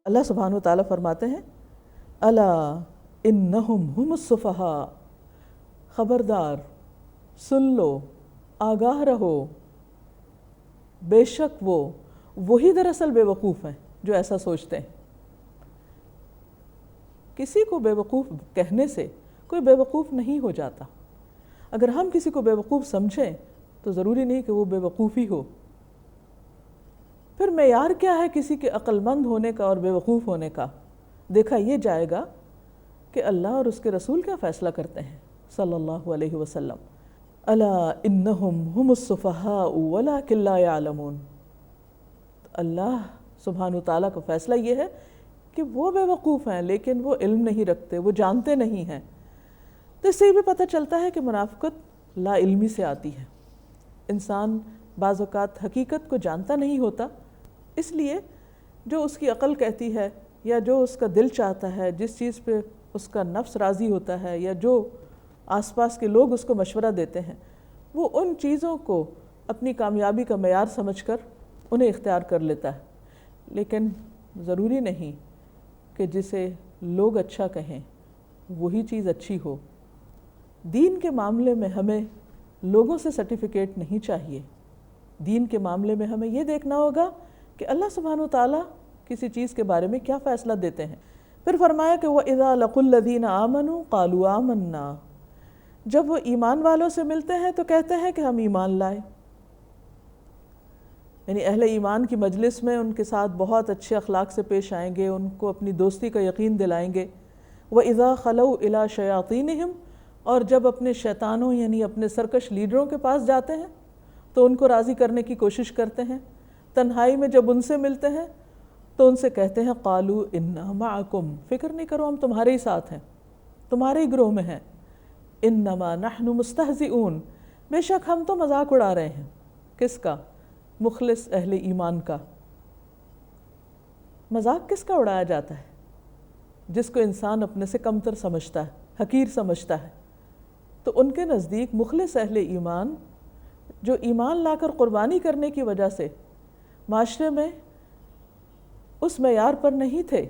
اللہ سبحانہ وتعالیٰ فرماتے ہیں الا انہم ہم السفہاء، خبردار سن لو، آگاہ رہو، بے شک وہی دراصل بے وقوف ہیں جو ایسا سوچتے ہیں۔ کسی کو بے وقوف کہنے سے کوئی بے وقوف نہیں ہو جاتا۔ اگر ہم کسی کو بے وقوف سمجھیں تو ضروری نہیں کہ وہ بے وقوف ہی ہو۔ پھر معیار کیا ہے کسی کے عقل مند ہونے کا اور بے وقوف ہونے کا؟ دیکھا یہ جائے گا کہ اللہ اور اس کے رسول کیا فیصلہ کرتے ہیں صلی اللہ علیہ وسلم۔ الا انہم ہم السفہاء ولکن لا یعلمون۔ اللہ سبحانہ وتعالیٰ کا فیصلہ یہ ہے کہ وہ بے وقوف ہیں لیکن وہ علم نہیں رکھتے، وہ جانتے نہیں ہیں۔ تو اس سے بھی پتہ چلتا ہے کہ منافقت لا علمی سے آتی ہے۔ انسان بعض اوقات حقیقت کو جانتا نہیں ہوتا، اس لیے جو اس کی عقل کہتی ہے یا جو اس کا دل چاہتا ہے، جس چیز پہ اس کا نفس راضی ہوتا ہے یا جو آس پاس کے لوگ اس کو مشورہ دیتے ہیں، وہ ان چیزوں کو اپنی کامیابی کا معیار سمجھ کر انہیں اختیار کر لیتا ہے۔ لیکن ضروری نہیں کہ جسے لوگ اچھا کہیں وہی چیز اچھی ہو۔ دین کے معاملے میں ہمیں لوگوں سے سرٹیفکیٹ نہیں چاہیے۔ دین کے معاملے میں ہمیں یہ دیکھنا ہوگا کہ اللہ سبحانہ وتعالیٰ کسی چیز کے بارے میں کیا فیصلہ دیتے ہیں۔ پھر فرمایا کہ وَإِذَا لَقُوا الَّذِينَ آمَنُوا قَالُوا آمَنَّا، جب وہ ایمان والوں سے ملتے ہیں تو کہتے ہیں کہ ہم ایمان لائے۔ یعنی اہل ایمان کی مجلس میں ان کے ساتھ بہت اچھے اخلاق سے پیش آئیں گے، ان کو اپنی دوستی کا یقین دلائیں گے۔ وَإِذَا خَلَوْا إِلَىٰ شَيَاطِينِهِمْ، اور جب اپنے شیطانوں یعنی اپنے سرکش لیڈروں کے پاس جاتے ہیں تو ان کو راضی کرنے کی کوشش کرتے ہیں۔ تنہائی میں جب ان سے ملتے ہیں تو ان سے کہتے ہیں قالوا انا معکم، فکر نہیں کرو ہم تمہارے ہی ساتھ ہیں، تمہارے ہی گروہ میں ہیں۔ انما نحن مستہزئون، بے شک ہم تو مذاق اڑا رہے ہیں۔ کس کا؟ مخلص اہل ایمان کا۔ مذاق کس کا اڑایا جاتا ہے؟ جس کو انسان اپنے سے کمتر سمجھتا ہے، حقیر سمجھتا ہے۔ تو ان کے نزدیک مخلص اہل ایمان جو ایمان لا کر قربانی کرنے کی وجہ سے معاشرے میں اس معیار پر نہیں تھے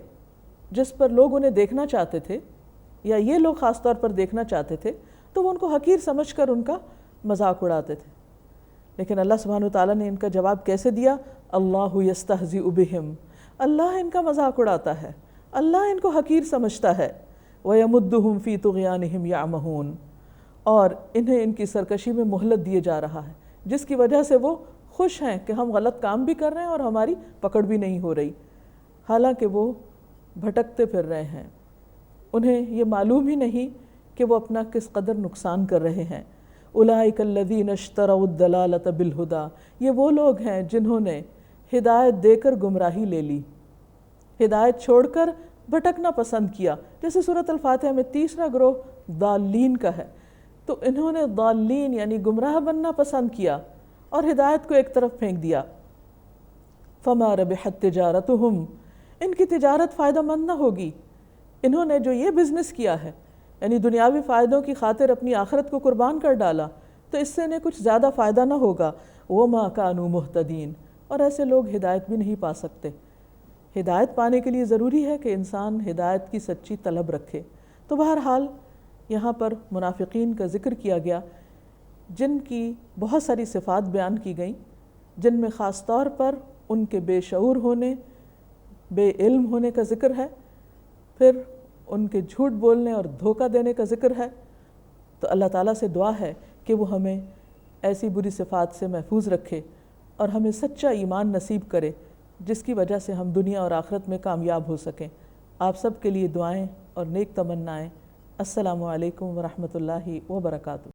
جس پر لوگ انہیں دیکھنا چاہتے تھے یا یہ لوگ خاص طور پر دیکھنا چاہتے تھے، تو وہ ان کو حقیر سمجھ کر ان کا مذاق اڑاتے تھے۔ لیکن اللہ سبحانہ وتعالیٰ نے ان کا جواب کیسے دیا؟ اللہ یستہزئ بہم، اللہ ان کا مذاق اڑاتا ہے، اللہ ان کو حقیر سمجھتا ہے۔ ویمدہم فی طغیانہم یعمہون، اور انہیں ان کی سرکشی میں مہلت دیے جا رہا ہے، جس کی وجہ سے وہ خوش ہیں کہ ہم غلط کام بھی کر رہے ہیں اور ہماری پکڑ بھی نہیں ہو رہی، حالانکہ وہ بھٹکتے پھر رہے ہیں۔ انہیں یہ معلوم ہی نہیں کہ وہ اپنا کس قدر نقصان کر رہے ہیں۔ اولئک الذین اشتروا الضلالۃ بالہدی، یہ وہ لوگ ہیں جنہوں نے ہدایت دے کر گمراہی لے لی، ہدایت چھوڑ کر بھٹکنا پسند کیا۔ جیسے سورۃ الفاتحہ میں تیسرا گروہ ضالین کا ہے، تو انہوں نے ضالین یعنی گمراہ بننا پسند کیا اور ہدایت کو ایک طرف پھینک دیا۔ فما ربحت تجارتہم، ان کی تجارت فائدہ مند نہ ہوگی۔ انہوں نے جو یہ بزنس کیا ہے یعنی دنیاوی فائدوں کی خاطر اپنی آخرت کو قربان کر ڈالا، تو اس سے انہیں کچھ زیادہ فائدہ نہ ہوگا۔ وما کانوا مہتدین، اور ایسے لوگ ہدایت بھی نہیں پا سکتے۔ ہدایت پانے کے لیے ضروری ہے کہ انسان ہدایت کی سچی طلب رکھے۔ تو بہرحال یہاں پر منافقین کا ذکر کیا گیا جن کی بہت ساری صفات بیان کی گئیں، جن میں خاص طور پر ان کے بے شعور ہونے، بے علم ہونے کا ذکر ہے، پھر ان کے جھوٹ بولنے اور دھوکہ دینے کا ذکر ہے۔ تو اللہ تعالیٰ سے دعا ہے کہ وہ ہمیں ایسی بری صفات سے محفوظ رکھے اور ہمیں سچا ایمان نصیب کرے جس کی وجہ سے ہم دنیا اور آخرت میں کامیاب ہو سکیں۔ آپ سب کے لیے دعائیں اور نیک تمنائیں۔ السلام علیکم ورحمۃ اللہ وبرکاتہ۔